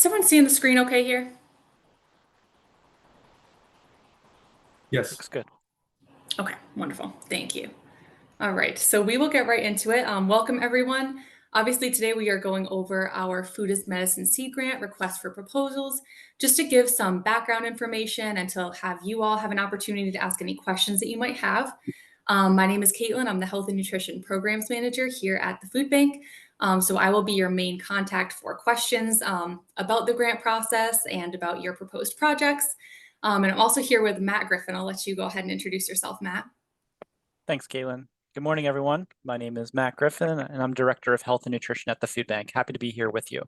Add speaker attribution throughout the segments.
Speaker 1: Is everyone seeing the screen okay here?
Speaker 2: Yes.
Speaker 3: Looks good.
Speaker 1: Okay, wonderful. Thank you. All right, so we will get right into it. Welcome, everyone. Obviously, today we are going over our Food as Medicine Seed Grant request for proposals, just to give some background information and to have you all have an opportunity to ask any questions that you might have. My name is Caitlin. I'm the Health and Nutrition Programs Manager here at the Food Bank. So I will be your main contact for questions about the grant process and about your proposed projects. And I'm also here with Matt Griffin. I'll let you go ahead and introduce yourself, Matt.
Speaker 3: Thanks, Caitlin. Good morning, everyone. My name is Matt Griffin, and I'm Director of Health and Nutrition at the Food Bank. Happy to be here with you.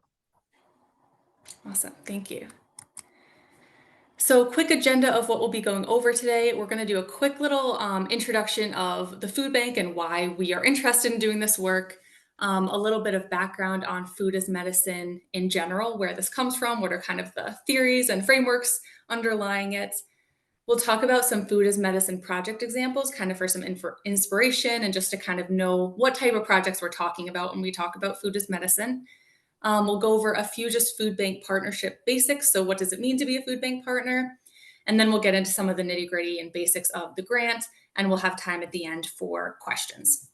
Speaker 1: Awesome. Thank you. So, quick agenda of what we'll be going over today. We're going to do a quick little introduction of the food bank and why we are interested in doing this work. A little bit of background on food as medicine in general, where this comes from, what are kind of the theories and frameworks underlying it. We'll talk about some food as medicine project examples, kind of for some inspiration and just to kind of know what type of projects we're talking about when we talk about food as medicine. We'll go over a few just food bank partnership basics. So what does it mean to be a food bank partner? And then we'll get into some of the nitty gritty and basics of the grant, and we'll have time at the end for questions.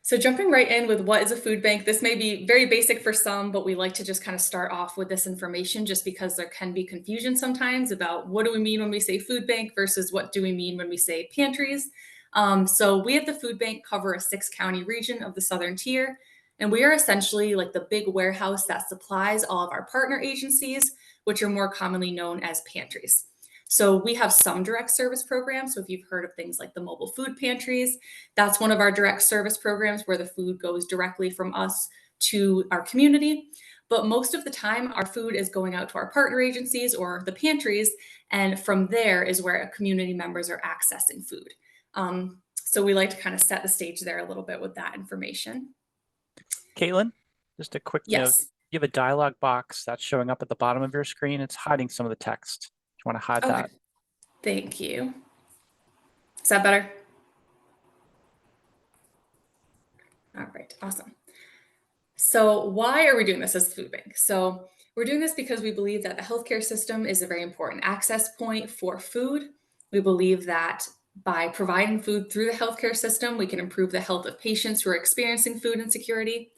Speaker 1: So jumping right in with what is a food bank, this may be very basic for some, but we like to just kind of start off with this information just because there can be confusion sometimes about what do we mean when we say food bank versus what do we mean when we say pantries. So we at the food bank cover a 6-county region of the Southern Tier, and we are essentially like the big warehouse that supplies all of our partner agencies, which are more commonly known as pantries. So we have some direct service programs. So if you've heard of things like the mobile food pantries, that's one of our direct service programs where the food goes directly from us to our community. But most of the time, our food is going out to our partner agencies or the pantries. And from there is where community members are accessing food. So we like to kind of set the stage there a little bit with that information.
Speaker 3: Caitlin, just a quick note.
Speaker 1: Yes.
Speaker 3: You have a dialog box that's showing up at the bottom of your screen. It's hiding some of the text. Do you want to hide
Speaker 1: Okay.
Speaker 3: that?
Speaker 1: Thank you. Is that better? All right, awesome. So why are we doing this as a food bank? So we're doing this because we believe that the healthcare system is a very important access point for food. We believe that by providing food through the healthcare system, we can improve the health of patients who are experiencing food insecurity.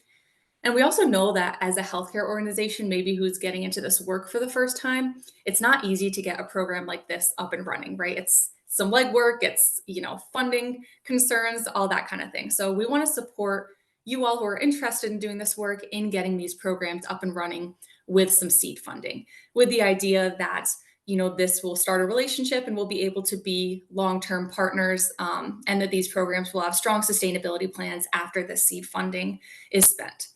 Speaker 1: And we also know that as a healthcare organization, maybe who's getting into this work for the first time, it's not easy to get a program like this up and running, right? It's some legwork, it's, funding concerns, all that kind of thing. So we want to support you all who are interested in doing this work in getting these programs up and running with some seed funding, with the idea that this will start a relationship and we'll be able to be long-term partners, and that these programs will have strong sustainability plans after the seed funding is spent.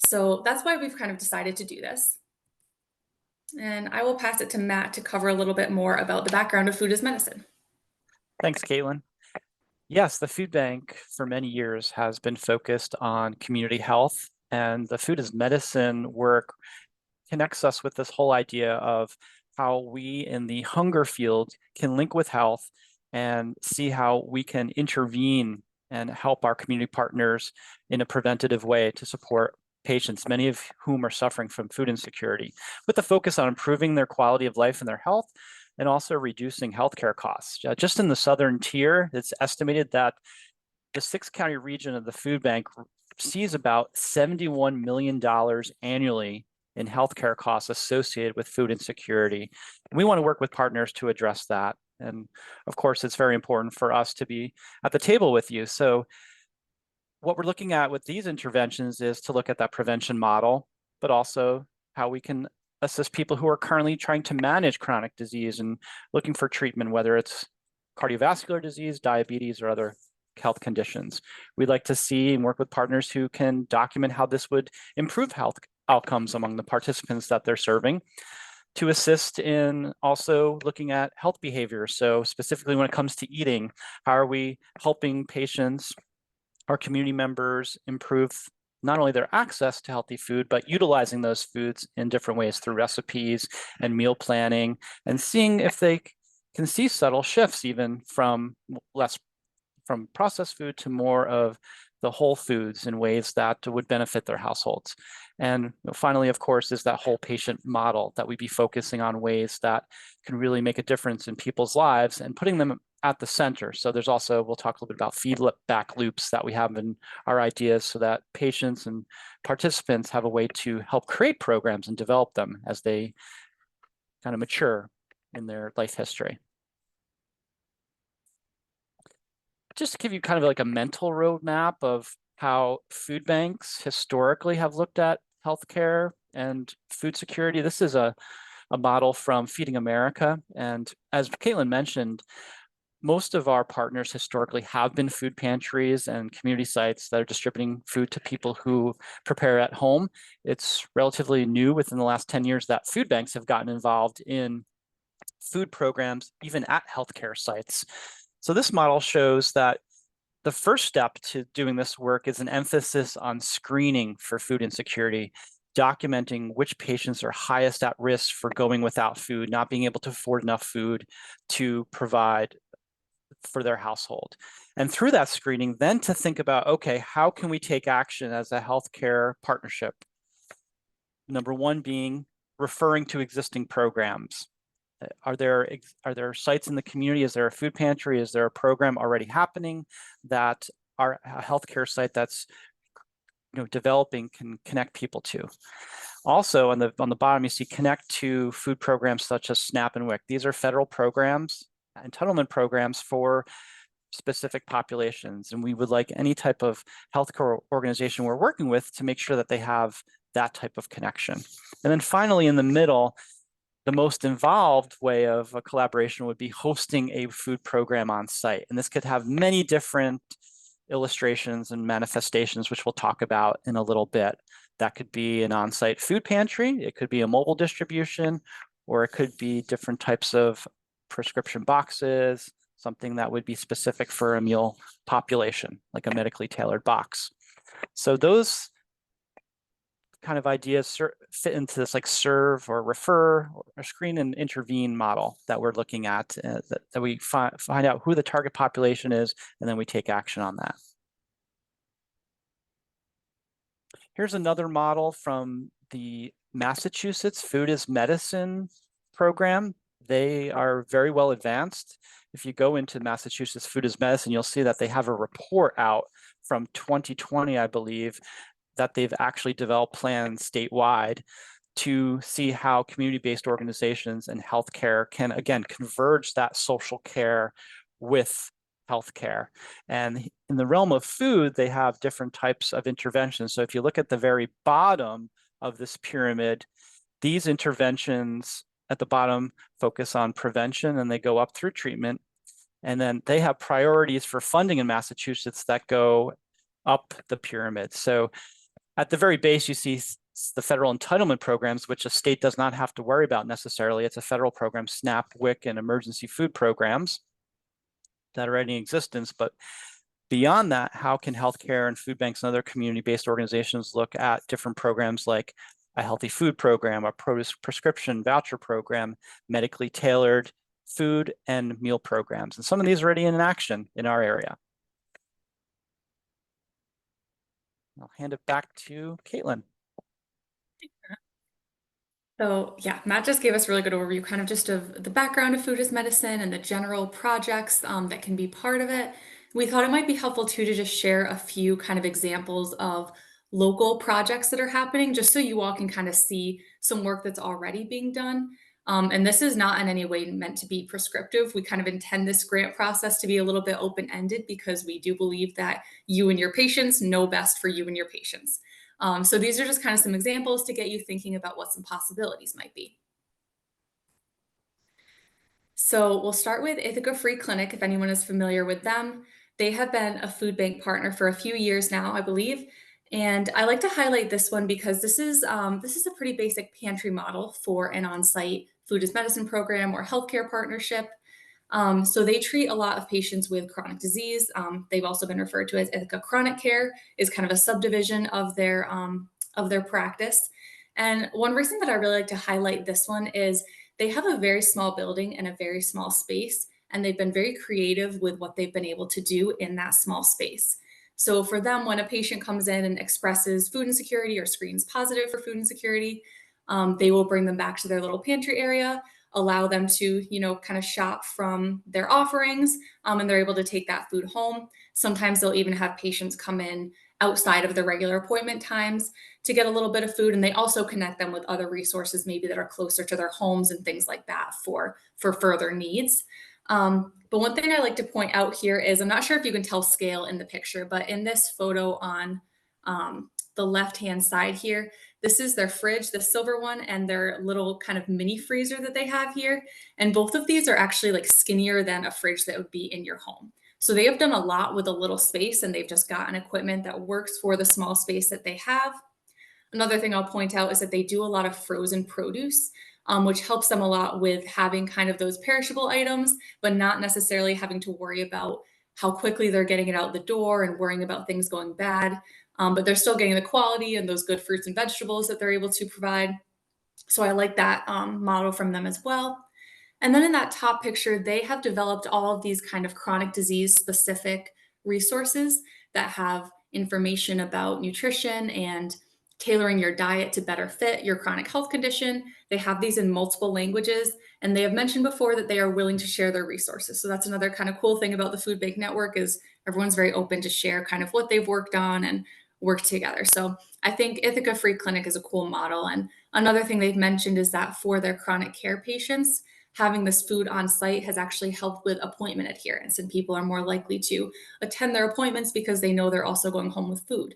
Speaker 1: So that's why we've kind of decided to do this. And I will pass it to Matt to cover a little bit more about the background of food as medicine.
Speaker 3: Thanks, Caitlin. Yes, the food bank for many years has been focused on community health, and the food as medicine work connects us with this whole idea of how we in the hunger field can link with health and see how we can intervene and help our community partners in a preventative way to support patients, many of whom are suffering from food insecurity, with the focus on improving their quality of life and their health, and also reducing healthcare costs. Just in the Southern Tier, it's estimated that the 6-county region of the food bank sees about $71 million annually in healthcare costs associated with food insecurity. And we want to work with partners to address that. And of course, it's very important for us to be at the table with you. So what we're looking at with these interventions is to look at that prevention model, but also how we can assist people who are currently trying to manage chronic disease and looking for treatment, whether it's cardiovascular disease, diabetes, or other health conditions. We'd like to see and work with partners who can document how this would improve health outcomes among the participants that they're serving, to assist in also looking at health behaviors. So specifically when it comes to eating, how are we helping patients, our community members, improve not only their access to healthy food, but utilizing those foods in different ways through recipes and meal planning, and seeing if they can see subtle shifts even from processed food to more of the whole foods in ways that would benefit their households. And finally, of course, is that whole patient model, that we be focusing on ways that can really make a difference in people's lives and putting them at the center. So there's also, we'll talk a little bit about feedback loops that we have in our ideas so that patients and participants have a way to help create programs and develop them as they kind of mature in their life history. Just to give you kind of like a mental roadmap of how food banks historically have looked at healthcare and food security. This is a model from Feeding America. And as Caitlin mentioned, most of our partners historically have been food pantries and community sites that are distributing food to people who prepare at home. It's relatively new within the last 10 years that food banks have gotten involved in food programs, even at healthcare sites. So this model shows that the first step to doing this work is an emphasis on screening for food insecurity, documenting which patients are highest at risk for going without food, not being able to afford enough food to provide for their household. And through that screening, then to think about, okay, how can we take action as a healthcare partnership? Number one being referring to existing programs. Are there sites in the community? Is there a food pantry? Is there a program already happening that a healthcare site that's developing can connect people to? Also, on the bottom, you see connect to food programs such as SNAP and WIC. These are federal programs, entitlement programs for specific populations, and we would like any type of healthcare organization we're working with to make sure that they have that type of connection. And then finally, in the middle, the most involved way of a collaboration would be hosting a food program on site. And this could have many different illustrations and manifestations, which we'll talk about in a little bit. That could be an on-site food pantry, it could be a mobile distribution, or it could be different types of prescription boxes, something that would be specific for a meal population, like a medically tailored box. So those kind of ideas fit into this like serve or refer or screen and intervene model that we're looking at, that we find out who the target population is, and then we take action on that. Here's another model from the Massachusetts Food is Medicine program. They are very well advanced. If you go into Massachusetts Food is Medicine, you'll see that they have a report out from 2020, I believe, that they've actually developed plans statewide to see how community-based organizations and healthcare can, again, converge that social care with healthcare. And in the realm of food, they have different types of interventions. So if you look at the very bottom of this pyramid, these interventions at the bottom focus on prevention, and they go up through treatment. And then they have priorities for funding in Massachusetts that go up the pyramid. So at the very base, you see the federal entitlement programs, which a state does not have to worry about necessarily. It's a federal program, SNAP, WIC, and emergency food programs that are already in existence. But beyond that, how can healthcare and food banks and other community-based organizations look at different programs like a healthy food program, a prescription voucher program, medically tailored food and meal programs? And some of these are already in action in our area. I'll hand it back to Caitlin.
Speaker 1: So yeah, Matt just gave us a really good overview, kind of just of the background of food as medicine and the general projects that can be part of it. We thought it might be helpful too to just share a few kind of examples of local projects that are happening, just so you all can kind of see some work that's already being done. And this is not in any way meant to be prescriptive. We kind of intend this grant process to be a little bit open-ended because we do believe that you and your patients know best for you and your patients. So these are just kind of some examples to get you thinking about what some possibilities might be. So we'll start with Ithaca Free Clinic, if anyone is familiar with them. They have been a food bank partner for a few years now, I believe. And I like to highlight this one because this is a pretty basic pantry model for an on-site food as medicine program or healthcare partnership. So they treat a lot of patients with chronic disease. They've also been referred to as Ithaca Chronic Care, is kind of a subdivision of their practice. And one reason that I really like to highlight this one is they have a very small building and a very small space, and they've been very creative with what they've been able to do in that small space. So for them, when a patient comes in and expresses food insecurity or screens positive for food insecurity, they will bring them back to their little pantry area, allow them to, kind of shop from their offerings, and they're able to take that food home. Sometimes they'll even have patients come in outside of the regular appointment times to get a little bit of food, and they also connect them with other resources maybe that are closer to their homes and things like that for further needs. But one thing I like to point out here is, I'm not sure if you can tell scale in the picture, but in this photo on the left-hand side here, this is their fridge, the silver one, and their little kind of mini freezer that they have here. And both of these are actually like skinnier than a fridge that would be in your home. So they have done a lot with a little space, and they've just gotten equipment that works for the small space that they have. Another thing I'll point out is that they do a lot of frozen produce, which helps them a lot with having kind of those perishable items, but not necessarily having to worry about how quickly they're getting it out the door and worrying about things going bad. But they're still getting the quality and those good fruits and vegetables that they're able to provide. So I like that model from them as well. And then in that top picture, they have developed all of these kind of chronic disease specific resources that have information about nutrition and tailoring your diet to better fit your chronic health condition. They have these in multiple languages, and they have mentioned before that they are willing to share their resources. So that's another kind of cool thing about the Food Bank Network is everyone's very open to share kind of what they've worked on and work together. So I think Ithaca Free Clinic is a cool model. And another thing they've mentioned is that for their chronic care patients, having this food on site has actually helped with appointment adherence, and people are more likely to attend their appointments because they know they're also going home with food.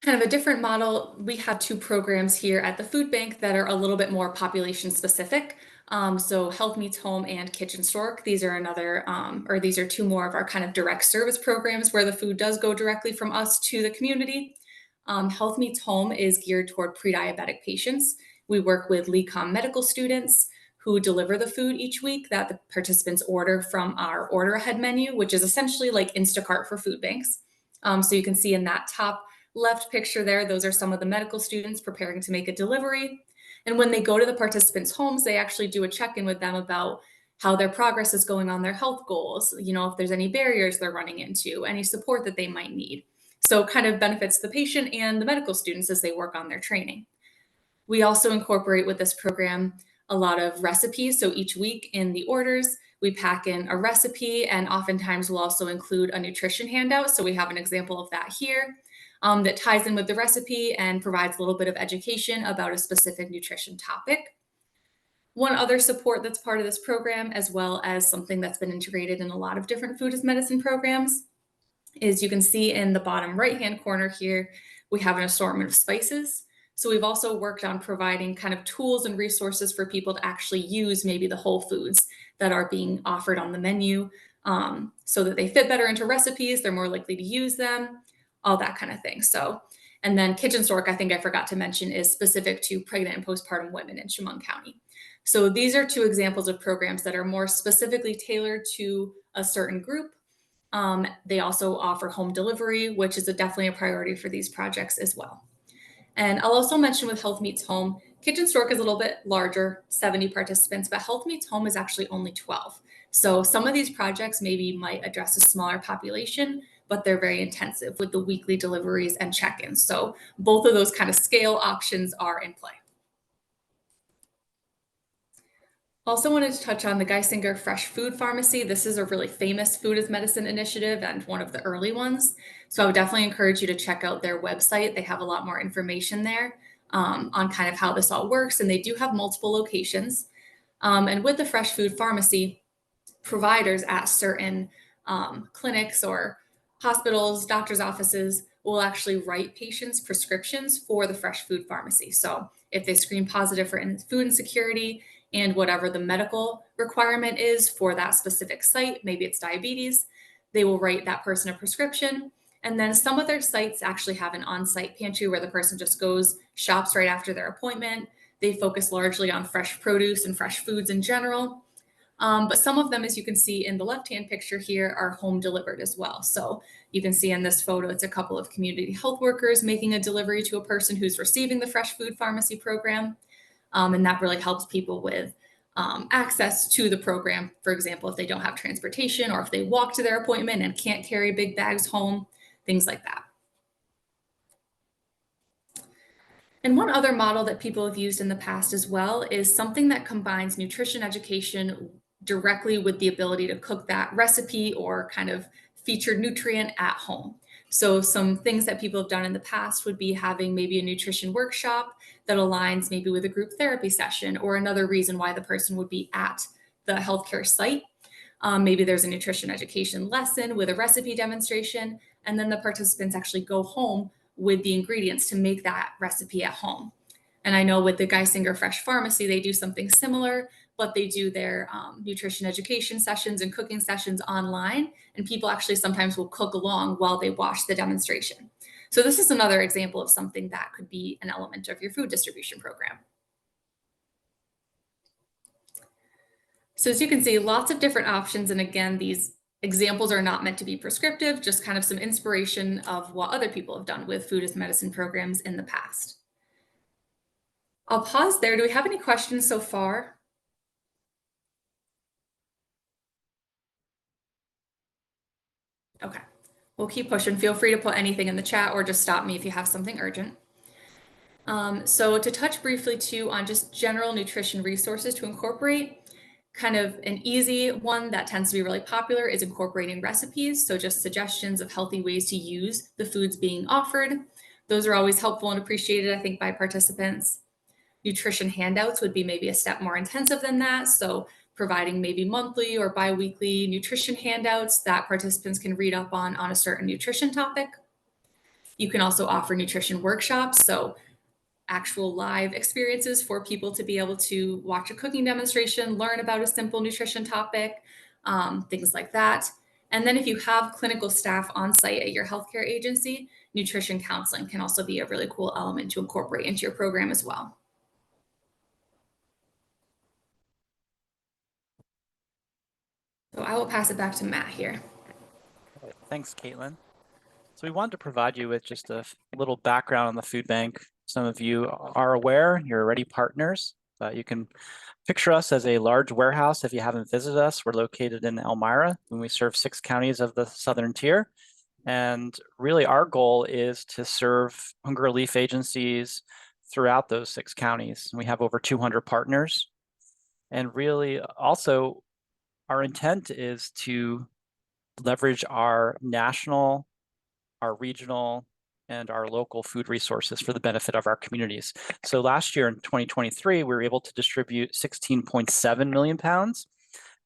Speaker 1: Kind of a different model, we have two programs here at the food bank that are a little bit more population specific. So Health Meets Home and Kitchen Stork, these are these are two more of our kind of direct service programs where the food does go directly from us to the community. Health Meets Home is geared toward pre-diabetic patients. We work with LECOM medical students who deliver the food each week that the participants order from our order ahead menu, which is essentially like Instacart for food banks. So you can see in that top left picture there, those are some of the medical students preparing to make a delivery. And when they go to the participants' homes, they actually do a check-in with them about how their progress is going on their health goals, if there's any barriers they're running into, any support that they might need. So it kind of benefits the patient and the medical students as they work on their training. We also incorporate with this program a lot of recipes. So each week in the orders, we pack in a recipe, and oftentimes we'll also include a nutrition handout. So we have an example of that here. That ties in with the recipe and provides a little bit of education about a specific nutrition topic. One other support that's part of this program, as well as something that's been integrated in a lot of different food as medicine programs, is you can see in the bottom right-hand corner here, we have an assortment of spices. So we've also worked on providing kind of tools and resources for people to actually use maybe the whole foods that are being offered on the menu, so that they fit better into recipes, they're more likely to use them, all that kind of thing. So, and then Kitchen Stork, I think I forgot to mention, is specific to pregnant and postpartum women in Chemung County. So these are two examples of programs that are more specifically tailored to a certain group. They also offer home delivery, which is definitely a priority for these projects as well. And I'll also mention with Health Meets Home, Kitchen Stork is a little bit larger, 70 participants, but Health Meets Home is actually only 12. So some of these projects maybe might address a smaller population, but they're very intensive with the weekly deliveries and check-ins. So both of those kind of scale options are in play. Also wanted to touch on the Geisinger Fresh Food Pharmacy. This is a really famous food as medicine initiative and one of the early ones. So I would definitely encourage you to check out their website. They have a lot more information there on kind of how this all works. And they do have multiple locations. And with the Fresh Food Pharmacy, providers at certain clinics or hospitals, doctors' offices will actually write patients prescriptions for the Fresh Food Pharmacy. So if they screen positive for food insecurity and whatever the medical requirement is for that specific site, maybe it's diabetes, they will write that person a prescription. And then some of their sites actually have an on-site pantry where the person just goes, shops right after their appointment. They focus largely on fresh produce and fresh foods in general. But some of them, as you can see in the left-hand picture here, are home delivered as well. So you can see in this photo, it's a couple of community health workers making a delivery to a person who's receiving the Fresh Food Pharmacy program. And that really helps people with access to the program. For example, if they don't have transportation or if they walk to their appointment and can't carry big bags home, things like that. And one other model that people have used in the past as well is something that combines nutrition education directly with the ability to cook that recipe or kind of featured nutrient at home. So some things that people have done in the past would be having maybe a nutrition workshop that aligns maybe with a group therapy session or another reason why the person would be at the healthcare site. Maybe there's a nutrition education lesson with a recipe demonstration, and then the participants actually go home with the ingredients to make that recipe at home. And I know with the Geisinger Fresh Pharmacy, they do something similar, but they do their nutrition education sessions and cooking sessions online. And people actually sometimes will cook along while they watch the demonstration. So this is another example of something that could be an element of your food distribution program. So as you can see, lots of different options. And again, these examples are not meant to be prescriptive, just kind of some inspiration of what other people have done with food as medicine programs in the past. I'll pause there. Do we have any questions so far? Okay, we'll keep pushing. Feel free to put anything in the chat or just stop me if you have something urgent. So to touch briefly too on just general nutrition resources to incorporate, kind of an easy one that tends to be really popular is incorporating recipes. So just suggestions of healthy ways to use the foods being offered. Those are always helpful and appreciated, I think, by participants. Nutrition handouts would be maybe a step more intensive than that. So providing maybe monthly or bi-weekly nutrition handouts that participants can read up on a certain nutrition topic. You can also offer nutrition workshops. So actual live experiences for people to be able to watch a cooking demonstration, learn about a simple nutrition topic, things like that. And then if you have clinical staff on site at your healthcare agency, nutrition counseling can also be a really cool element to incorporate into your program as well. So I will pass it back to Matt here.
Speaker 3: Thanks, Caitlin. So we wanted to provide you with just a little background on the food bank. Some of you are aware, you're already partners, but you can picture us as a large warehouse. If you haven't visited us, we're located in Elmira, and we serve 6 counties of the southern tier. And really our goal is to serve hunger relief agencies throughout those 6 counties. We have over 200 partners. And really also our intent is to leverage our national, our regional, and our local food resources for the benefit of our communities. So last year in 2023, we were able to distribute 16.7 million pounds,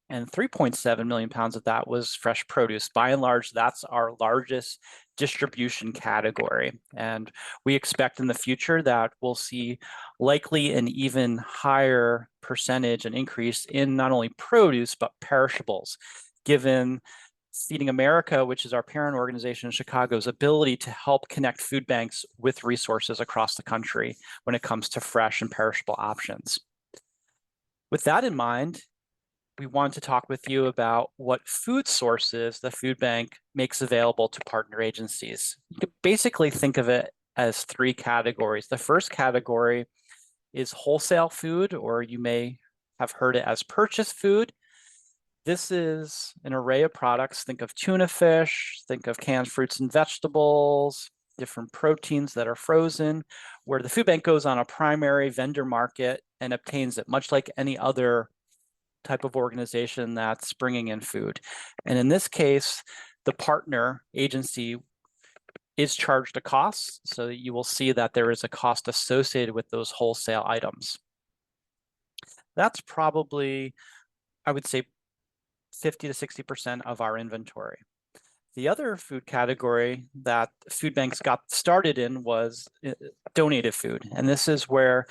Speaker 3: and 3.7 million pounds of that was fresh produce. By and large, that's our largest distribution category. And we expect in the future that we'll see likely an even higher percentage and increase in not only produce, but perishables, given Feeding America, which is our parent organization in Chicago's ability to help connect food banks with resources across the country when it comes to fresh and perishable options. With that in mind, we want to talk with you about what food sources the food bank makes available to partner agencies. You could basically think of it as 3 categories. The first category is wholesale food, or you may have heard it as purchase food. This is an array of products. Think of tuna fish, think of canned fruits and vegetables, different proteins that are frozen, where the food bank goes on a primary vendor market and obtains it, much like any other type of organization that's bringing in food. And in this case, the partner agency is charged a cost, so you will see that there is a cost associated with those wholesale items. That's probably, I would say, 50 to 60% of our inventory. The other food category that food banks got started in was donated food. And this is where,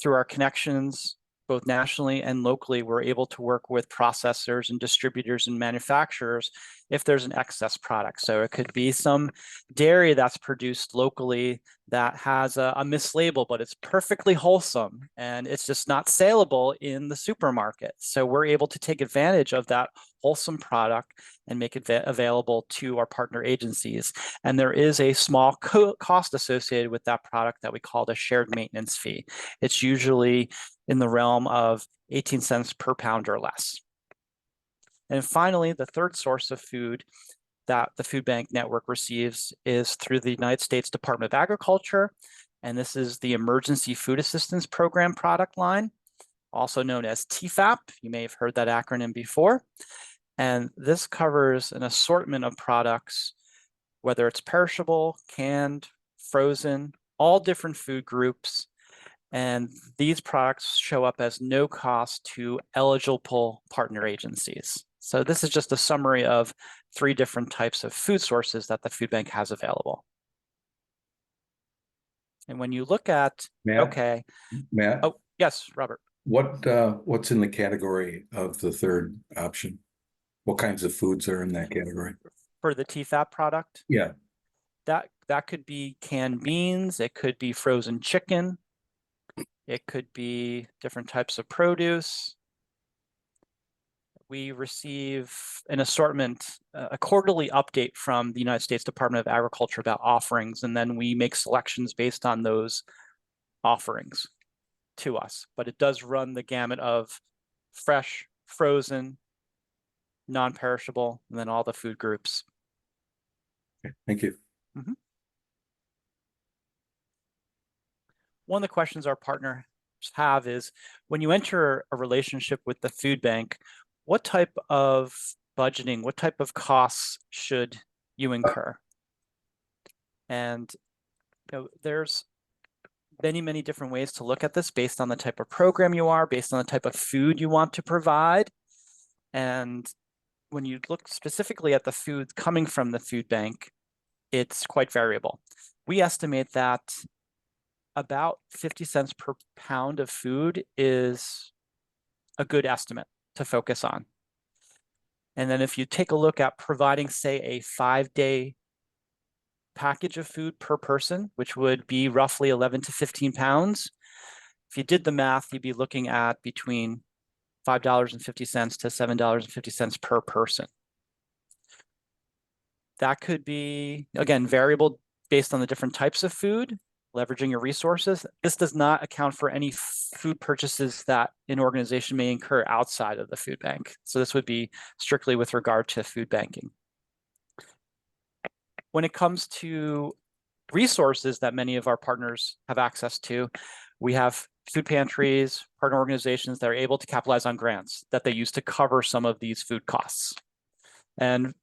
Speaker 3: through our connections, both nationally and locally, we're able to work with processors and distributors and manufacturers if there's an excess product. So it could be some dairy that's produced locally that has a mislabel, but it's perfectly wholesome and it's just not saleable in the supermarket. So we're able to take advantage of that wholesome product and make it available to our partner agencies. And there is a small cost associated with that product that we call the shared maintenance fee. It's usually in the realm of 18 cents per pound or less. And finally, the third source of food that the food bank network receives is through the United States Department of Agriculture. And this is the Emergency Food Assistance Program product line, also known as TFAP. You may have heard that acronym before. And this covers an assortment of products, whether it's perishable, canned, frozen, all different food groups. And these products show up as no cost to eligible partner agencies. So this is just a summary of 3 different types of food sources that the food bank has available. And when you look at,
Speaker 2: Matt, Matt,
Speaker 3: oh, yes, Robert.
Speaker 2: what's in the category of the third option? What kinds of foods are in that category?
Speaker 3: For the TFAP product?
Speaker 2: Yeah.
Speaker 3: That could be canned beans, it could be frozen chicken, it could be different types of produce. We receive an assortment, a quarterly update from the United States Department of Agriculture about offerings, and then we make selections based on those offerings to us. But it does run the gamut of fresh, frozen, non-perishable, and then all the food groups.
Speaker 2: Okay, thank you.
Speaker 3: Mm-hmm. One of the questions our partners have is, when you enter a relationship with the food bank, what type of budgeting, what type of costs should you incur? And there's many different ways to look at this based on the type of program you are, based on the type of food you want to provide. And when you look specifically at the food coming from the food bank, it's quite variable. We estimate that about 50 cents per pound of food is a good estimate to focus on. And then if you take a look at providing, say, a 5-day package of food per person, which would be roughly 11 to 15 pounds, if you did the math, you'd be looking at between $5.50 to $7.50 per person. That could be, again, variable based on the different types of food, leveraging your resources. This does not account for any food purchases that an organization may incur outside of the food bank. So this would be strictly with regard to food banking. When it comes to resources that many of our partners have access to, we have food pantries, partner organizations that are able to capitalize on grants that they use to cover some of these food costs. And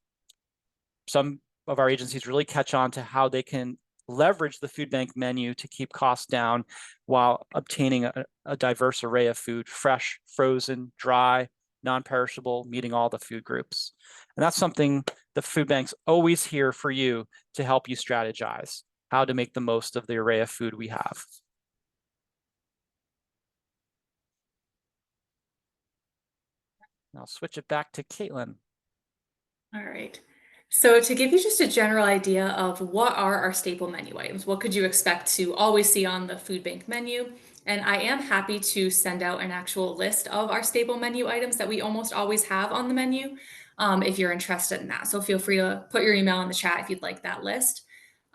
Speaker 3: some of our agencies really catch on to how they can leverage the food bank menu to keep costs down while obtaining a diverse array of food, fresh, frozen, dry, non-perishable, meeting all the food groups. And that's something the food bank's always here for you to help you strategize how to make the most of the array of food we have. I'll switch it back to Caitlin.
Speaker 1: All right. So to give you just a general idea of what are our staple menu items, what could you expect to always see on the food bank menu? And I am happy to send out an actual list of our staple menu items that we almost always have on the menu, if you're interested in that. So feel free to put your email in the chat if you'd like that list.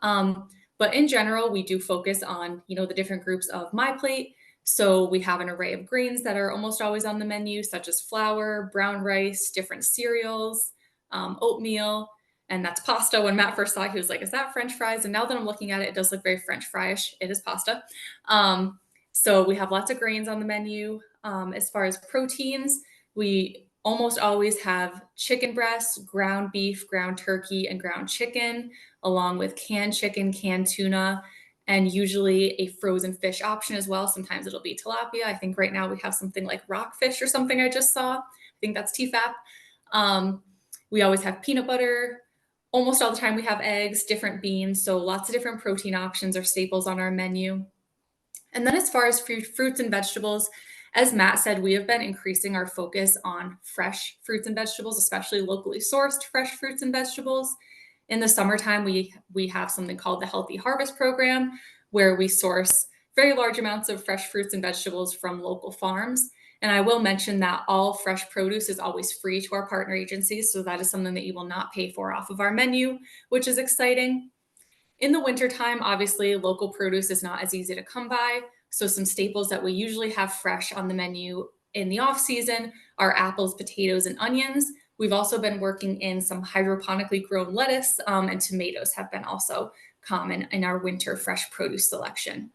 Speaker 1: But in general, we do focus on, the different groups of My Plate. So we have an array of grains that are almost always on the menu, such as flour, brown rice, different cereals, oatmeal, and that's pasta. When Matt first saw it, he was like, is that French fries? And now that I'm looking at it, it does look very French fry-ish. It is pasta. So we have lots of grains on the menu. As far as proteins, we almost always have chicken breasts, ground beef, ground turkey, and ground chicken, along with canned chicken, canned tuna, and usually a frozen fish option as well. Sometimes it'll be tilapia. I think right now we have something like rockfish or something I just saw. I think that's TFAP. We always have peanut butter. Almost all the time we have eggs, different beans. So lots of different protein options are staples on our menu. And then as far as fruits and vegetables, as Matt said, we have been increasing our focus on fresh fruits and vegetables, especially locally sourced fresh fruits and vegetables. In the summertime, we have something called the Healthy Harvest Program, where we source very large amounts of fresh fruits and vegetables from local farms. And I will mention that all fresh produce is always free to our partner agencies. So that is something that you will not pay for off of our menu, which is exciting. In the wintertime, obviously, local produce is not as easy to come by. So some staples that we usually have fresh on the menu in the off season are apples, potatoes, and onions. We've also been working in some hydroponically grown lettuce, and tomatoes have been also common in our winter fresh produce selection.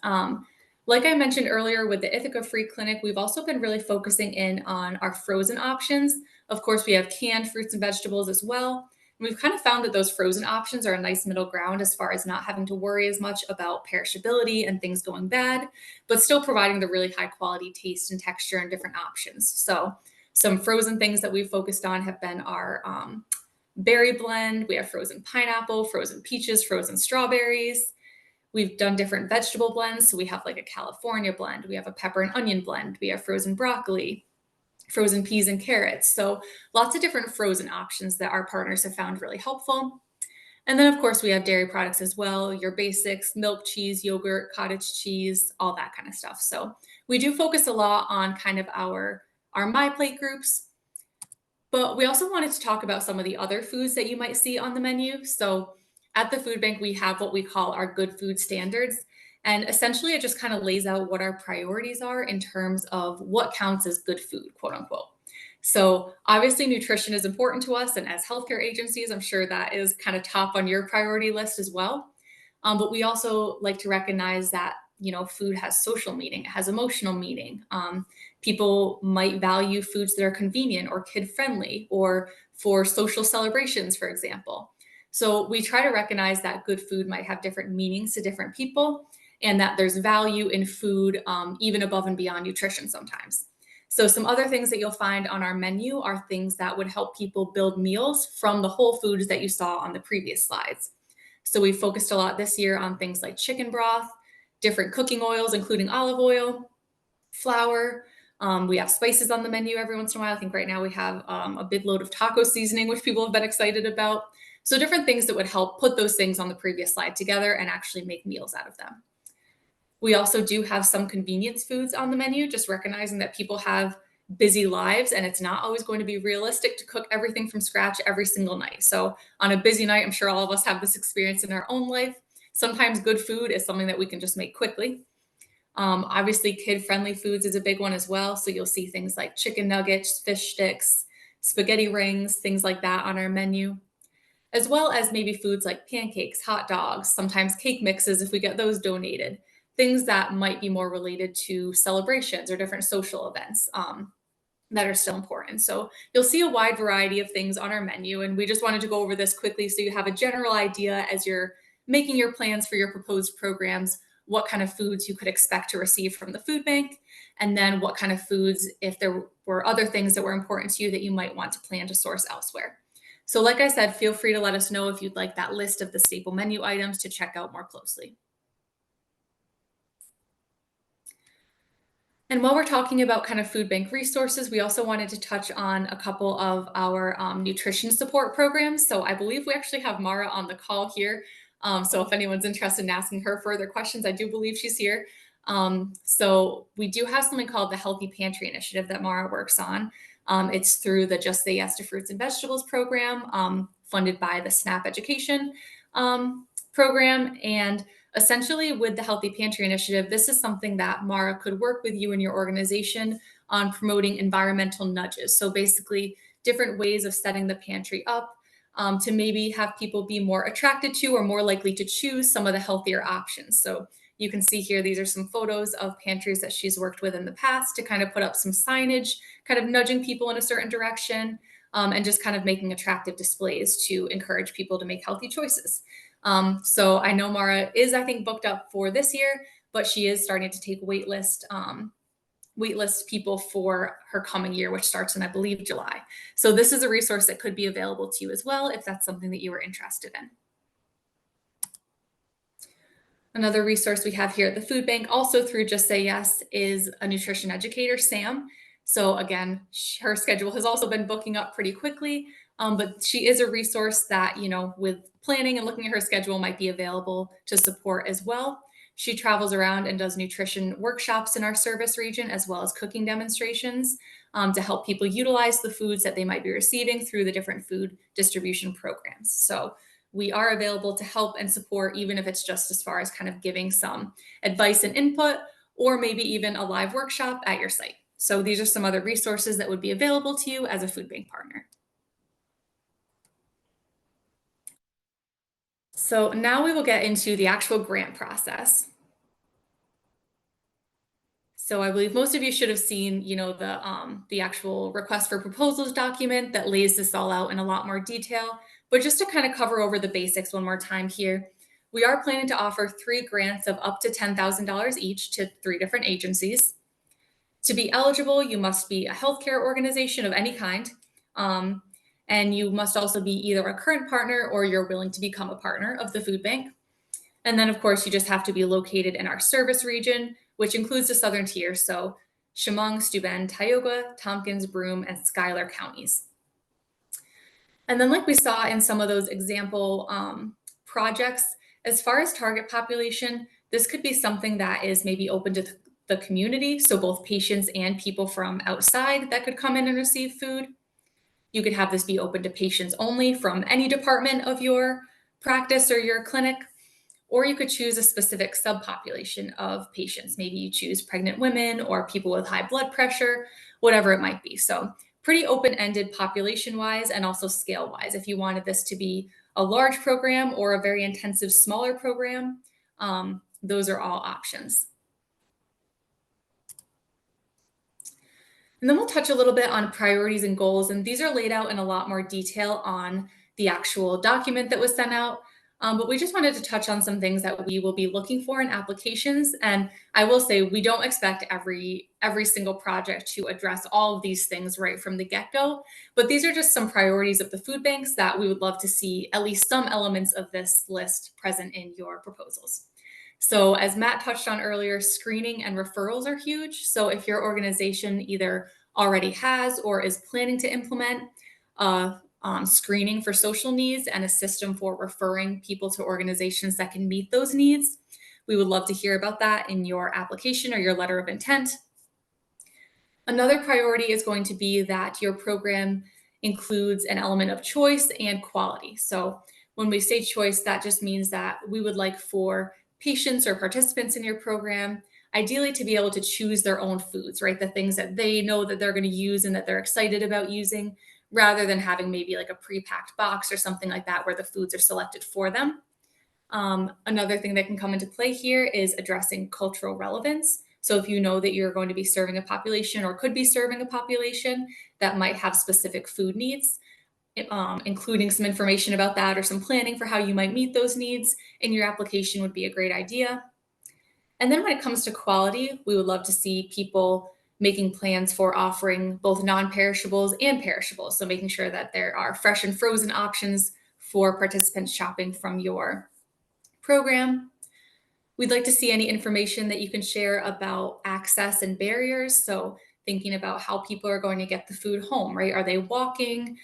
Speaker 1: Um, like I mentioned earlier with the Ithaca Free Clinic, we've also been really focusing in on our frozen options. Of course, we have canned fruits and vegetables as well. And we've kind of found that those frozen options are a nice middle ground as far as not having to worry as much about perishability and things going bad, but still providing the really high quality taste and texture and different options. So some frozen things that we've focused on have been our berry blend. We have frozen pineapple, frozen peaches, frozen strawberries. We've done different vegetable blends. So we have like a California blend. We have a pepper and onion blend. We have frozen broccoli, frozen peas and carrots. So lots of different frozen options that our partners have found really helpful. And then of course we have dairy products as well, your basics, milk, cheese, yogurt, cottage cheese, all that kind of stuff. So we do focus a lot on kind of our My Plate groups, but we also wanted to talk about some of the other foods that you might see on the menu. So at the food bank, we have what we call our good food standards. And essentially, it just kind of lays out what our priorities are in terms of what counts as good food, quote unquote. So obviously, nutrition is important to us. And as healthcare agencies, I'm sure that is kind of top on your priority list as well. But we also like to recognize that, food has social meaning, it has emotional meaning. People might value foods that are convenient or kid friendly or for social celebrations, for example. So we try to recognize that good food might have different meanings to different people and that there's value in food even above and beyond nutrition sometimes. So some other things that you'll find on our menu are things that would help people build meals from the whole foods that you saw on the previous slides. So we focused a lot this year on things like chicken broth, different cooking oils, including olive oil, flour. We have spices on the menu every once in a while. I think right now we have a big load of taco seasoning, which people have been excited about. So different things that would help put those things on the previous slide together and actually make meals out of them. We also do have some convenience foods on the menu, just recognizing that people have busy lives and it's not always going to be realistic to cook everything from scratch every single night. So on a busy night, I'm sure all of us have this experience in our own life. Sometimes good food is something that we can just make quickly. Obviously, kid-friendly foods is a big one as well. So you'll see things like chicken nuggets, fish sticks, spaghetti rings, things like that on our menu, as well as maybe foods like pancakes, hot dogs, sometimes cake mixes if we get those donated, things that might be more related to celebrations or different social events that are still important. So you'll see a wide variety of things on our menu, and we just wanted to go over this quickly so you have a general idea as you're making your plans for your proposed programs, what kind of foods you could expect to receive from the food bank, and then what kind of foods, if there were other things that were important to you that you might want to plan to source elsewhere. So like I said, feel free to let us know if you'd like that list of the staple menu items to check out more closely. And while we're talking about kind of food bank resources, we also wanted to touch on a couple of our nutrition support programs. So I believe we actually have Mara on the call here. So if anyone's interested in asking her further questions, I do believe she's here. So we do have something called the Healthy Pantry Initiative that Mara works on. It's through the Just Say Yes to Fruits and Vegetables program, funded by the SNAP Education program. And essentially, with the Healthy Pantry Initiative, this is something that Mara could work with you and your organization on promoting environmental nudges. So basically, different ways of setting the pantry up to maybe have people be more attracted to or more likely to choose some of the healthier options. So you can see here, these are some photos of pantries that she's worked with in the past to kind of put up some signage, kind of nudging people in a certain direction, and just kind of making attractive displays to encourage people to make healthy choices. So I know Mara is, I think, booked up for this year, but she is starting to take waitlist people for her coming year, which starts in, I believe, July. So this is a resource that could be available to you as well, if that's something that you were interested in. Another resource we have here at the food bank, also through Just Say Yes, is a nutrition educator, Sam. So again, her schedule has also been booking up pretty quickly, but she is a resource that, with planning and looking at her schedule, might be available to support as well. She travels around and does nutrition workshops in our service region, as well as cooking demonstrations to help people utilize the foods that they might be receiving through the different food distribution programs. So we are available to help and support, even if it's just as far as kind of giving some advice and input, or maybe even a live workshop at your site. So these are some other resources that would be available to you as a food bank partner. So now we will get into the actual grant process. So I believe most of you should have seen, the actual request for proposals document that lays this all out in a lot more detail. But just to kind of cover over the basics one more time here, we are planning to offer 3 grants of up to $10,000 each to 3 different agencies. To be eligible, you must be a healthcare organization of any kind. And you must also be either a current partner or you're willing to become a partner of the food bank. And then, of course, you just have to be located in our service region, which includes the southern tier, so Chemung, Steuben, Tioga, Tompkins, Broome, and Schuyler counties. And then, like we saw in some of those example projects, as far as target population, this could be something that is maybe open to the community, so both patients and people from outside that could come in and receive food. You could have this be open to patients only from any department of your practice or your clinic. Or you could choose a specific subpopulation of patients. Maybe you choose pregnant women or people with high blood pressure, whatever it might be. So pretty open-ended population-wise and also scale-wise. If you wanted this to be a large program or a very intensive smaller program, those are all options. And then we'll touch a little bit on priorities and goals, and these are laid out in a lot more detail on the actual document that was sent out. But we just wanted to touch on some things that we will be looking for in applications. And I will say we don't expect every single project to address all of these things right from the get-go. But these are just some priorities of the food banks that we would love to see at least some elements of this list present in your proposals. So as Matt touched on earlier, screening and referrals are huge. So if your organization either already has or is planning to implement screening for social needs and a system for referring people to organizations that can meet those needs, we would love to hear about that in your application or your letter of intent. Another priority is going to be that your program includes an element of choice and quality. So when we say choice, that just means that we would like for patients or participants in your program ideally to be able to choose their own foods, right? The things that they know that they're going to use and that they're excited about using, rather than having maybe like a pre-packed box or something like that where the foods are selected for them. Another thing that can come into play here is addressing cultural relevance. So if you know that you're going to be serving a population or could be serving a population that might have specific food needs, including some information about that or some planning for how you might meet those needs in your application would be a great idea. And then when it comes to quality, we would love to see people making plans for offering both non-perishables and perishables. So making sure that there are fresh and frozen options for participants shopping from your program. We'd like to see any information that you can share about access and barriers. So thinking about how people are going to get the food home, right? Are they walking?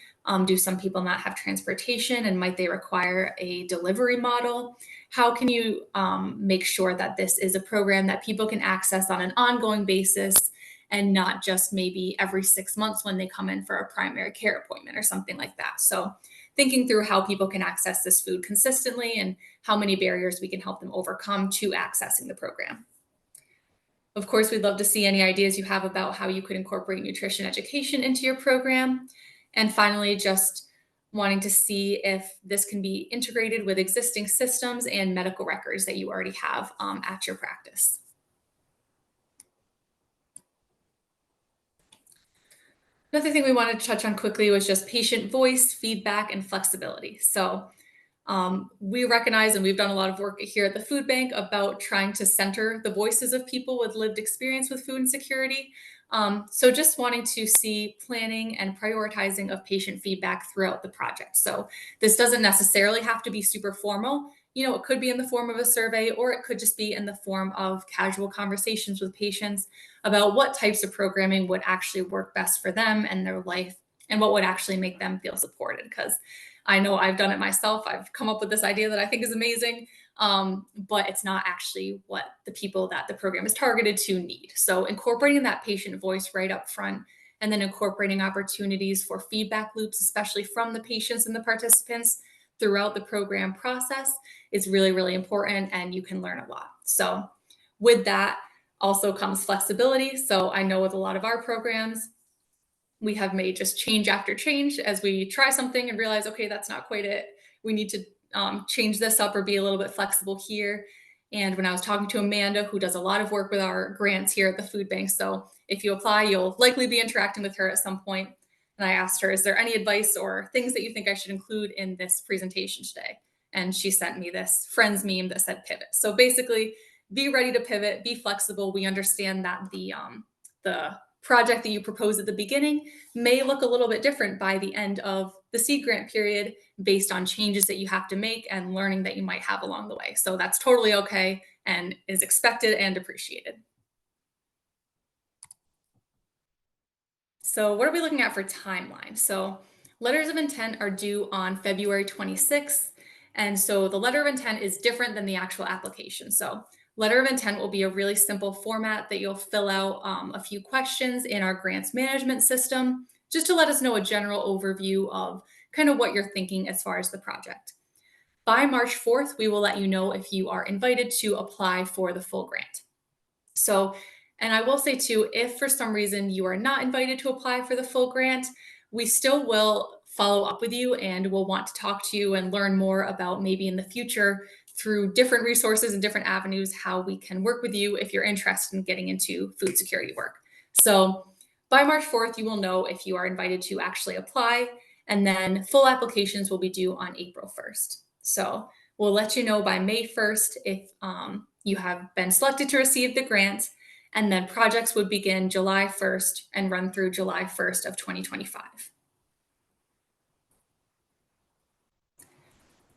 Speaker 1: Do some people not have transportation and might they require a delivery model? How can you make sure that this is a program that people can access on an ongoing basis and not just maybe every 6 months when they come in for a primary care appointment or something like that? So thinking through how people can access this food consistently and how many barriers we can help them overcome to accessing the program. Of course, we'd love to see any ideas you have about how you could incorporate nutrition education into your program. And finally, just wanting to see if this can be integrated with existing systems and medical records that you already have at your practice. Another thing we wanted to touch on quickly was just patient voice, feedback, and flexibility. So we recognize, and we've done a lot of work here at the food bank about trying to center the voices of people with lived experience with food insecurity. So just wanting to see planning and prioritizing of patient feedback throughout the project. So this doesn't necessarily have to be super formal. It could be in the form of a survey, or it could just be in the form of casual conversations with patients about what types of programming would actually work best for them and their life, and what would actually make them feel supported. Because I know I've done it myself. I've come up with this idea that I think is amazing, but it's not actually what the people that the program is targeted to need. So incorporating that patient voice right up front, and then incorporating opportunities for feedback loops, especially from the patients and the participants, throughout the program process is really, really important, and you can learn a lot. So with that also comes flexibility. So I know with a lot of our programs, we have made just change after change as we try something and realize, okay, that's not quite it. We need to change this up or be a little bit flexible here. And when I was talking to Amanda, who does a lot of work with our grants here at the food bank, so if you apply, you'll likely be interacting with her at some point. And I asked her, is there any advice or things that you think I should include in this presentation today? And she sent me this Friends meme that said pivot. So basically, be ready to pivot, be flexible. We understand that the project that you propose at the beginning may look a little bit different by the end of the seed grant period based on changes that you have to make and learning that you might have along the way. So that's totally okay and is expected and appreciated. So what are we looking at for timeline? So letters of intent are due on February 26th. And so the letter of intent is different than the actual application. So letter of intent will be a really simple format that you'll fill out a few questions in our grants management system, just to let us know a general overview of kind of what you're thinking as far as the project. By March 4th, we will let you know if you are invited to apply for the full grant. So, and I will say too, if for some reason you are not invited to apply for the full grant, we still will follow up with you and we'll want to talk to you and learn more about maybe in the future through different resources and different avenues how we can work with you if you're interested in getting into food security work. So by March 4th, you will know if you are invited to actually apply, and then full applications will be due on April 1st. So we'll let you know by May 1st if you have been selected to receive the grant, and then projects would begin July 1st and run through July 1st of 2025.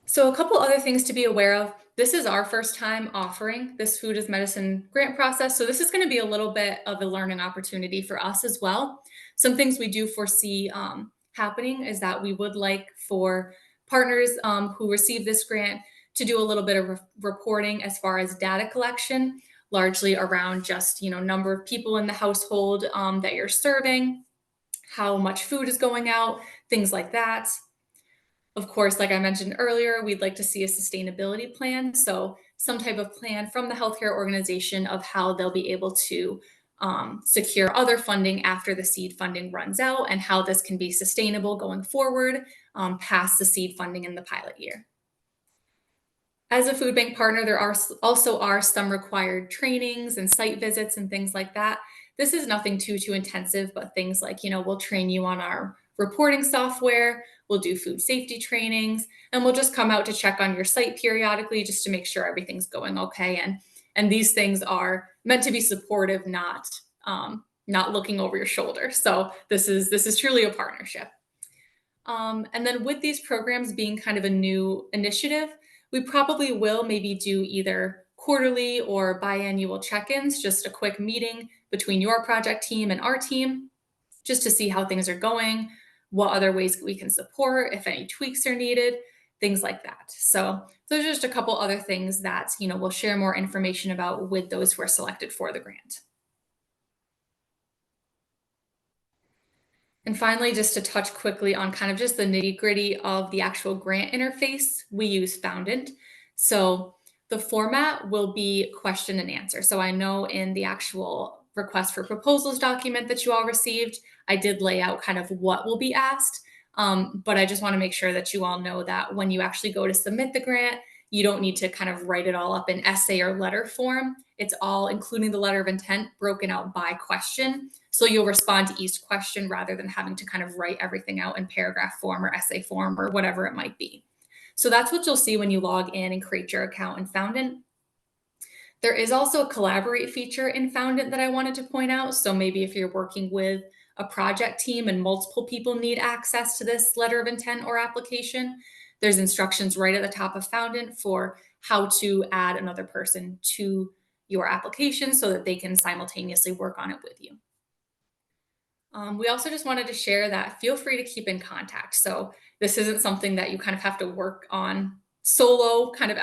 Speaker 1: So a couple other things to be aware of. This is our first time offering this Food as Medicine grant process. So this is going to be a little bit of a learning opportunity for us as well. Some things we do foresee happening is that we would like for partners who receive this grant to do a little bit of reporting as far as data collection, largely around just, number of people in the household that you're serving, how much food is going out, things like that. Of course, like I mentioned earlier, we'd like to see a sustainability plan. So some type of plan from the healthcare organization of how they'll be able to secure other funding after the seed funding runs out and how this can be sustainable going forward past the seed funding in the pilot year. As a food bank partner, there also are some required trainings and site visits and things like that. This is nothing too intensive, but things like, we'll train you on our reporting software, we'll do food safety trainings, and we'll just come out to check on your site periodically just to make sure everything's going okay. And these things are meant to be supportive, not looking over your shoulder. So this is truly a partnership. And then with these programs being kind of a new initiative, we probably will maybe do either quarterly or biannual check-ins, just a quick meeting between your project team and our team, just to see how things are going, what other ways we can support, if any tweaks are needed, things like that. So those are just a couple other things that, we'll share more information about with those who are selected for the grant. And finally, just to touch quickly on kind of just the nitty-gritty of the actual grant interface, we use Foundant. So the format will be question and answer. So I know in the actual request for proposals document that you all received, I did lay out kind of what will be asked. But I just want to make sure that you all know that when you actually go to submit the grant, you don't need to kind of write it all up in essay or letter form. It's all, including the letter of intent, broken out by question. So you'll respond to each question rather than having to kind of write everything out in paragraph form or essay form or whatever it might be. So that's what you'll see when you log in and create your account in Foundant. There is also a collaborate feature in Foundant that I wanted to point out. So maybe if you're working with a project team and multiple people need access to this letter of intent or application, there's instructions right at the top of Foundant for how to add another person to your application so that they can simultaneously work on it with you. We also just wanted to share that feel free to keep in contact. So this isn't something that you kind of have to work on solo, kind of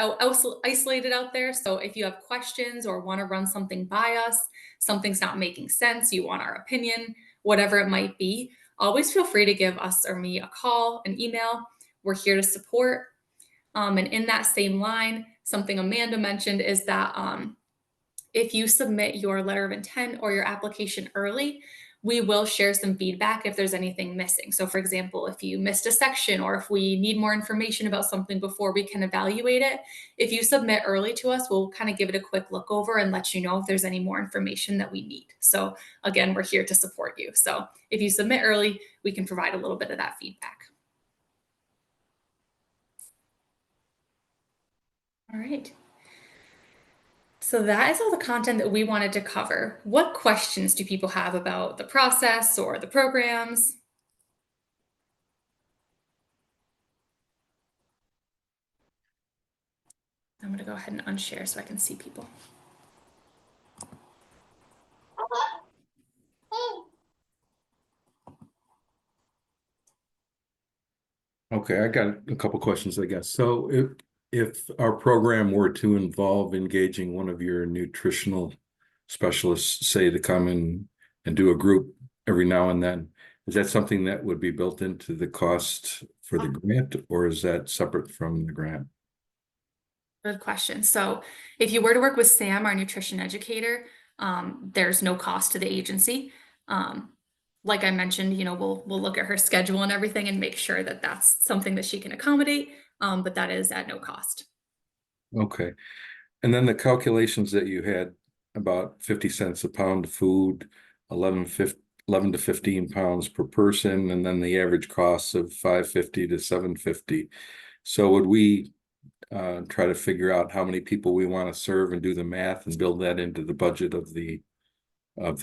Speaker 1: isolated out there. So if you have questions or want to run something by us, something's not making sense, you want our opinion, whatever it might be, always feel free to give us or me a call, an email. We're here to support. And in that same line, something Amanda mentioned is that if you submit your letter of intent or your application early, we will share some feedback if there's anything missing. So, for example, if you missed a section or if we need more information about something before we can evaluate it, if you submit early to us, we'll kind of give it a quick look over and let you know if there's any more information that we need. So, again, we're here to support you. So, if you submit early, we can provide a little bit of that feedback. All right. So that is all the content that we wanted to cover. What questions do people have about the process or the programs? I'm going to go ahead and unshare so I can see people.
Speaker 2: Okay, I got a couple questions, I guess. So if our program were to involve engaging one of your nutritional specialists, say to come in and do a group every now and then, is that something that would be built into the cost for the grant, or is that separate from the grant?
Speaker 1: Good question. So if you were to work with Sam, our nutrition educator, there's no cost to the agency. Like I mentioned, we'll look at her schedule and everything and make sure that that's something that she can accommodate. But that is at no cost.
Speaker 2: Okay. And then the calculations that you had about 50 cents a pound of food, 11 to 15 pounds per person, and then the average cost of $5.50 to $7.50. So would we try to figure out how many people we want to serve and do the math and build that into the budget of the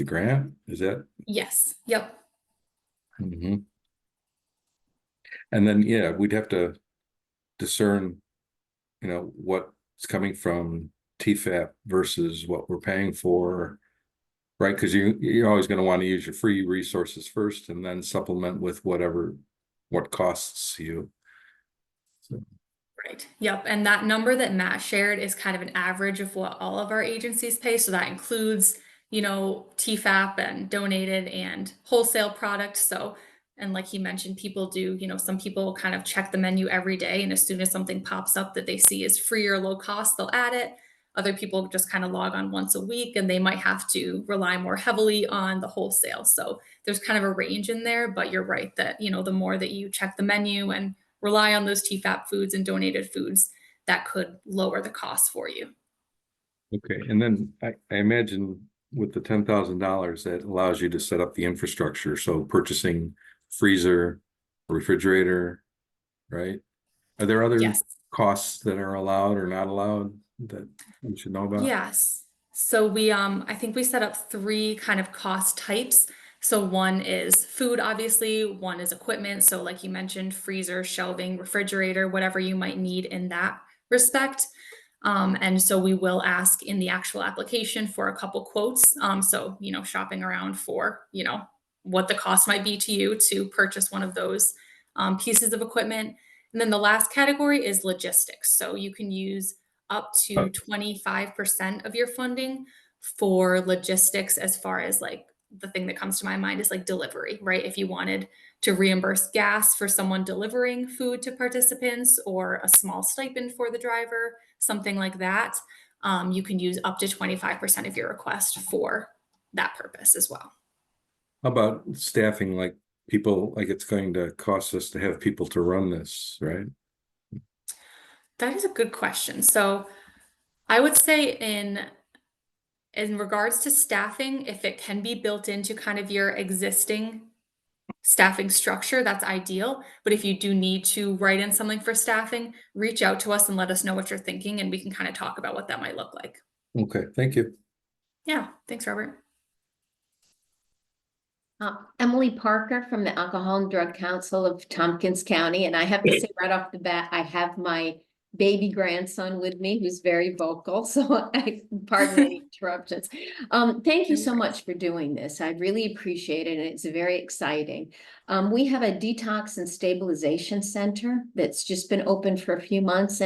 Speaker 2: grant? Is that?
Speaker 1: Yes. Yep.
Speaker 2: Mm-hmm. And then, yeah, we'd have to discern, what's coming from TFAP versus what we're paying for, right? Because you're always going to want to use your free resources first and then supplement with what costs you. So.
Speaker 1: Right. Yep. And that number that Matt shared is kind of an average of what all of our agencies pay. So that includes, TFAP and donated and wholesale products. So, and like he mentioned, people do, some people kind of check the menu every day. And as soon as something pops up that they see is free or low cost, they'll add it. Other people just kind of log on once a week and they might have to rely more heavily on the wholesale. So there's kind of a range in there, but you're right that, the more that you check the menu and rely on those TFAP foods and donated foods, that could lower the cost for you.
Speaker 2: Okay. And then I imagine with the $10,000, that allows you to set up the infrastructure. So purchasing freezer, refrigerator, right? Are there other
Speaker 1: Yes.
Speaker 2: costs that are allowed or not allowed that we should know about?
Speaker 1: Yes. So I think we set up 3 kind of cost types. So one is food, obviously, one is equipment. So like you mentioned, freezer, shelving, refrigerator, whatever you might need in that respect. And so we will ask in the actual application for a couple quotes. So, shopping around for, what the cost might be to you to purchase one of those pieces of equipment. And then the last category is logistics. So you can use up to 25% of your funding for logistics, as far as like the thing that comes to my mind is like delivery, right? If you wanted to reimburse gas for someone delivering food to participants or a small stipend for the driver, something like that, you can use up to 25% of your request for that purpose as well.
Speaker 2: How about staffing, like people, like it's going to cost us to have people to run this, right?
Speaker 1: That is a good question. So I would say in regards to staffing, if it can be built into kind of your existing staffing structure, that's ideal. But if you do need to write in something for staffing, reach out to us and let us know what you're thinking, and we can kind of talk about what that might look like.
Speaker 2: Okay, thank you.
Speaker 1: Yeah, thanks, Robert.
Speaker 4: Emily Parker from the Alcohol and Drug Council of Tompkins County. And I have to say right off the bat, I have my baby grandson with me who's very vocal. So pardon any interruptions. Thank you so much for doing this. I really appreciate it. And it's very exciting. We have a detox and stabilization center that's just been open for a few months.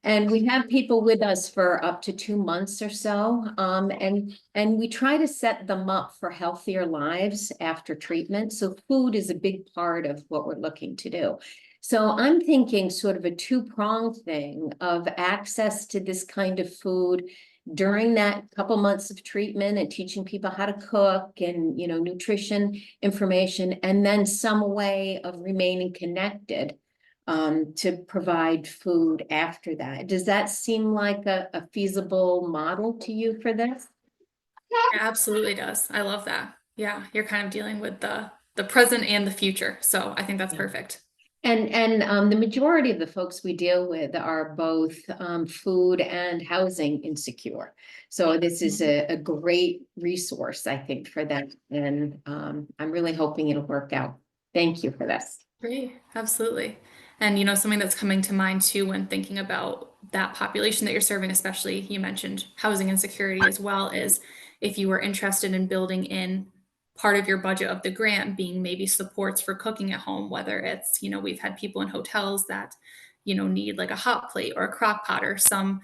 Speaker 4: And we have people with us for up to 2 months or so. And we try to set them up for healthier lives after treatment. So food is a big part of what we're looking to do. So I'm thinking sort of a two-pronged thing of access to this kind of food during that couple months of treatment and teaching people how to cook and, nutrition information, and then some way of remaining connected to provide food after that. Does that seem like a feasible model to you for this?
Speaker 1: It absolutely does. I love that. Yeah, you're kind of dealing with the present and the future. So I think that's perfect.
Speaker 4: And the majority of the folks we deal with are both food and housing insecure. So this is a great resource, I think, for them. And I'm really hoping it'll work out. Thank you for this.
Speaker 1: Great, absolutely. And something that's coming to mind too when thinking about that population that you're serving, especially you mentioned housing insecurity as well, is if you were interested in building in part of your budget of the grant being maybe supports for cooking at home, whether it's, we've had people in hotels that, need like a hot plate or a crock pot or some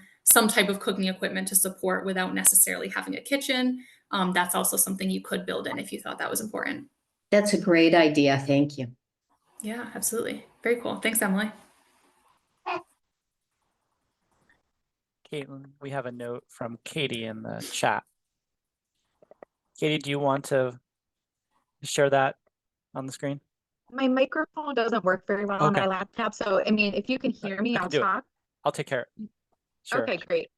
Speaker 1: type of cooking equipment to support without necessarily having a kitchen. That's also something you could build in if you thought that was important.
Speaker 4: That's a great idea. Thank you.
Speaker 1: Yeah, absolutely. Very cool. Thanks, Emily.
Speaker 3: Caitlin, we have a note from Katie in the chat. Katie, do you want to share that on the screen?
Speaker 5: My microphone doesn't work very well on
Speaker 3: Okay.
Speaker 5: my laptop, so I mean, if you can hear me,
Speaker 3: I can
Speaker 5: I'll
Speaker 3: do it.
Speaker 5: talk.
Speaker 3: I'll take care. Sure.
Speaker 5: Okay, great.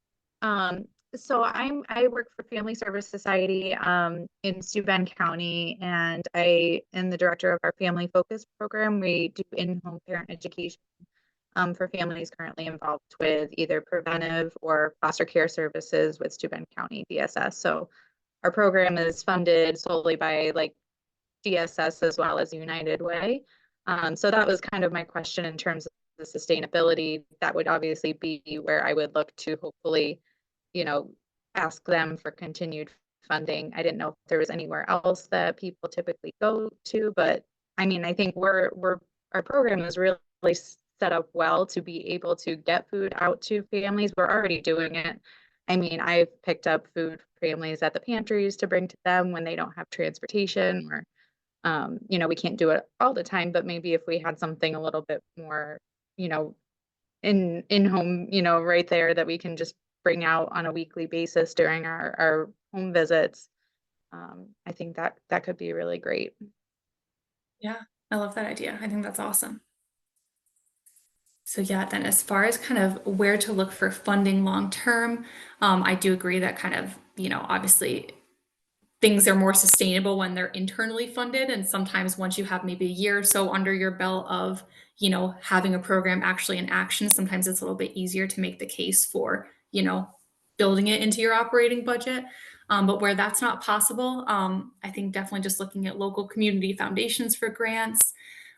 Speaker 5: So I work for Family Service Society in Steuben County, and I am the director of our Family Focus program. We do in-home parent education for families currently involved with either preventive or foster care services with Steuben County DSS. So our program is funded solely by like DSS as well as United Way. So that was kind of my question in terms of the sustainability. That would obviously be where I would look to hopefully, ask them for continued funding. I didn't know if there was anywhere else that people typically go to, but I mean, I think our program is really set up well to be able to get food out to families. We're already doing it. I mean, I've picked up food for families at the pantries to bring to them when they don't have transportation, or we can't do it all the time, but maybe if we had something a little bit more, in home, right there that we can just bring out on a weekly basis during our home visits. I think that could be really great.
Speaker 1: Yeah, I love that idea. I think that's awesome. So yeah, then as far as kind of where to look for funding long term, I do agree that kind of, obviously things are more sustainable when they're internally funded. And sometimes once you have maybe a year or so under your belt of, having a program actually in action, sometimes it's a little bit easier to make the case for, building it into your operating budget. But where that's not possible, I think definitely just looking at local community foundations for grants.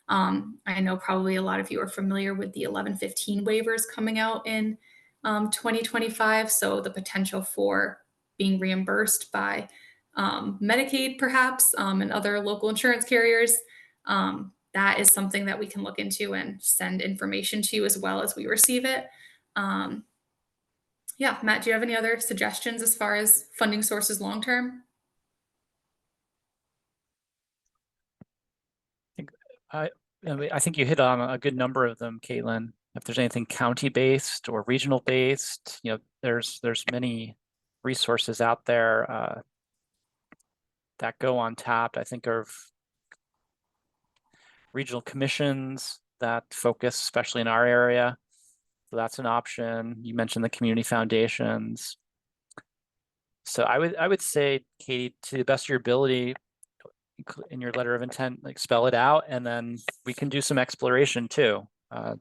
Speaker 1: I know probably a lot of you are familiar with the 1115 waivers coming out in 2025. So the potential for being reimbursed by Medicaid, perhaps, and other local insurance carriers. That is something that we can look into and send information to as well as we receive it. Yeah, Matt, do you have any other suggestions as far as funding sources long term?
Speaker 3: I think you hit on a good number of them, Caitlin. If there's anything county-based or regional-based, there's many resources out there that go untapped. I think of regional commissions that focus, especially in our area. So that's an option. You mentioned the community foundations. So I would say, Katie, to the best of your ability, in your letter of intent, like spell it out, and then we can do some exploration too. We're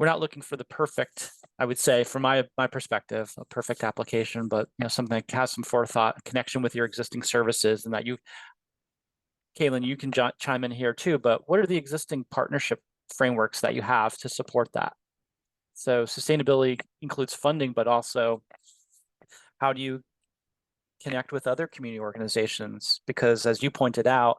Speaker 3: not looking for the perfect, I would say, from my perspective, a perfect application, but something that has some forethought, connection with your existing services, and that Caitlin, you can chime in here too, but what are the existing partnership frameworks that you have to support that? So sustainability includes funding, but also how do you connect with other community organizations? Because as you pointed out,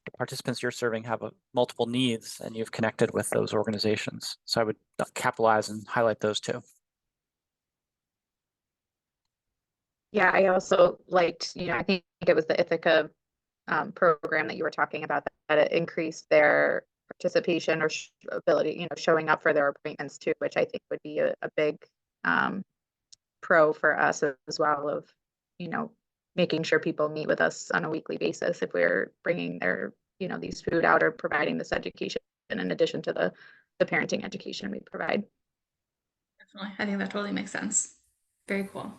Speaker 3: the participants you're serving have multiple needs, and you've connected with those organizations. So I would capitalize and highlight those too.
Speaker 5: Yeah, I also liked, I think it was the Ithaca program that you were talking about, that it increased their participation or ability, showing up for their appointments too, which I think would be a big pro for us as well of, making sure people meet with us on a weekly basis if we're bringing their, these food out or providing this education in addition to the parenting education we provide.
Speaker 1: Definitely. I think that totally makes sense. Very cool.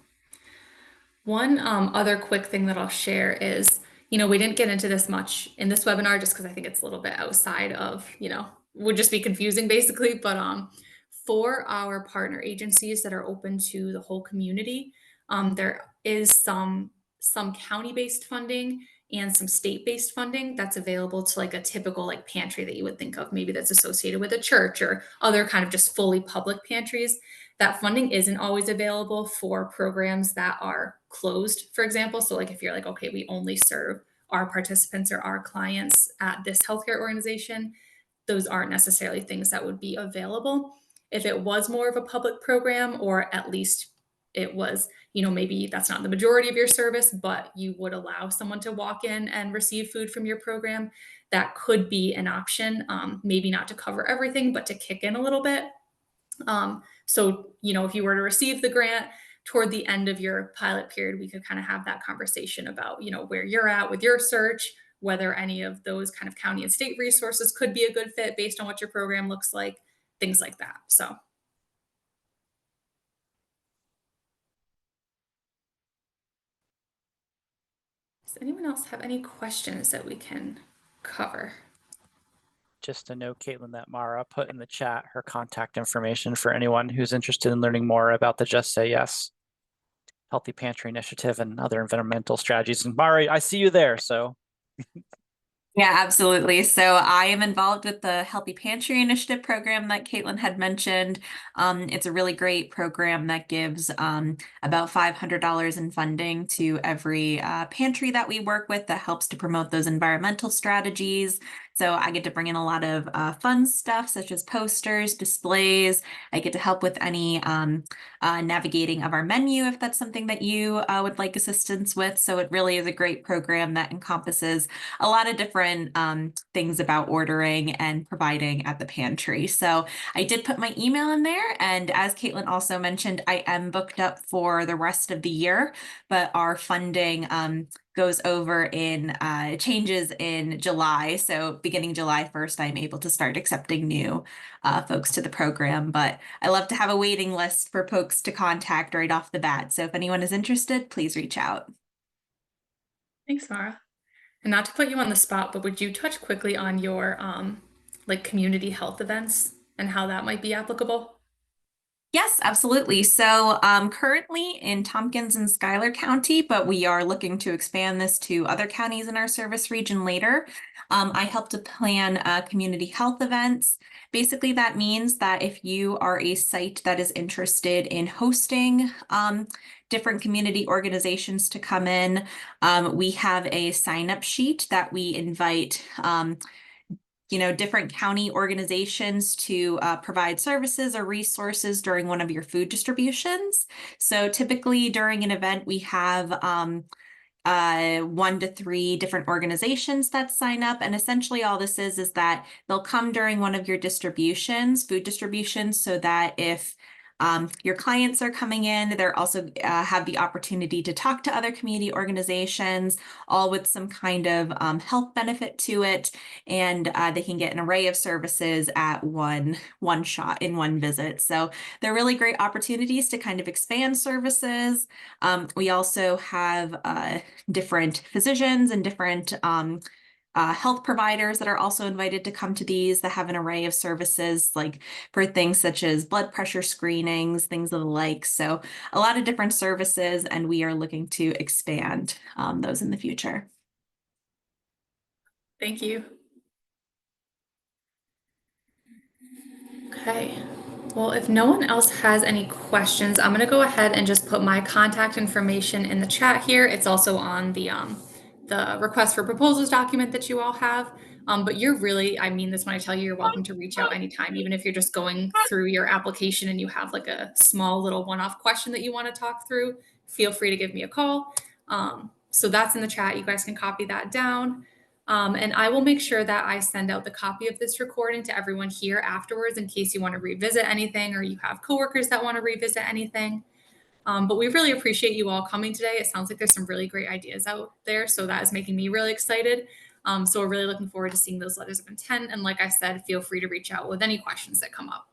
Speaker 1: One other quick thing that I'll share is, we didn't get into this much in this webinar just because I think it's a little bit outside of, would just be confusing basically. But for our partner agencies that are open to the whole community, there is some county-based funding and some state-based funding that's available to like a typical like pantry that you would think of, maybe that's associated with a church or other kind of just fully public pantries. That funding isn't always available for programs that are closed, for example. So like if you're like, okay, we only serve our participants or our clients at this healthcare organization, those aren't necessarily things that would be available. If it was more of a public program, or at least it was, maybe that's not the majority of your service, but you would allow someone to walk in and receive food from your program, that could be an option. Maybe not to cover everything, but to kick in a little bit. So, if you were to receive the grant toward the end of your pilot period, we could kind of have that conversation about, where you're at with your search, whether any of those kind of county and state resources could be a good fit based on what your program looks like, things like that. So. Does anyone else have any questions that we can cover?
Speaker 3: Just to note, Caitlin, that Mara put in the chat her contact information for anyone who's interested in learning more about the Just Say Yes Healthy Pantry Initiative and other environmental strategies. And Mara, I see you there, so.
Speaker 6: Yeah, absolutely. So I am involved with the Healthy Pantry Initiative program that Caitlin had mentioned. It's a really great program that gives about $500 in funding to every pantry that we work with that helps to promote those environmental strategies. So I get to bring in a lot of fun stuff such as posters, displays. I get to help with any navigating of our menu if that's something that you would like assistance with. So it really is a great program that encompasses a lot of different things about ordering and providing at the pantry. So I did put my email in there. And as Caitlin also mentioned, I am booked up for the rest of the year, but our funding goes over in changes in July. So beginning July 1st, I'm able to start accepting new folks to the program. But I love to have a waiting list for folks to contact right off the bat. So if anyone is interested, please reach out.
Speaker 1: Thanks, Mara. And not to put you on the spot, but would you touch quickly on your like community health events and how that might be applicable?
Speaker 6: Yes, absolutely. So currently in Tompkins and Schuyler County, but we are looking to expand this to other counties in our service region later. I help to plan community health events. Basically, that means that if you are a site that is interested in hosting different community organizations to come in, we have a sign-up sheet that we invite different county organizations to provide services or resources during one of your food distributions. So typically during an event, we have 1 to 3 different organizations that sign up. And essentially all this is that they'll come during one of your distributions, food distributions, so that if your clients are coming in, they're also have the opportunity to talk to other community organizations, all with some kind of health benefit to it. And they can get an array of services at one shot in one visit. So they're really great opportunities to kind of expand services. We also have different physicians and different health providers that are also invited to come to these that have an array of services, like for things such as blood pressure screenings, things of the like. So a lot of different services, and we are looking to expand those in the future.
Speaker 1: Thank you. Okay. Well, if no one else has any questions, I'm going to go ahead and just put my contact information in the chat here. It's also on the request for proposals document that you all have. But you're really, I mean this when I tell you, you're welcome to reach out anytime, even if you're just going through your application and you have like a small little one-off question that you want to talk through, feel free to give me a call. So that's in the chat. You guys can copy that down. And I will make sure that I send out the copy of this recording to everyone here afterwards in case you want to revisit anything or you have coworkers that want to revisit anything. But we really appreciate you all coming today. It sounds like there's some really great ideas out there. So that is making me really excited. So we're really looking forward to seeing those letters of intent. And like I said, feel free to reach out with any questions that come up.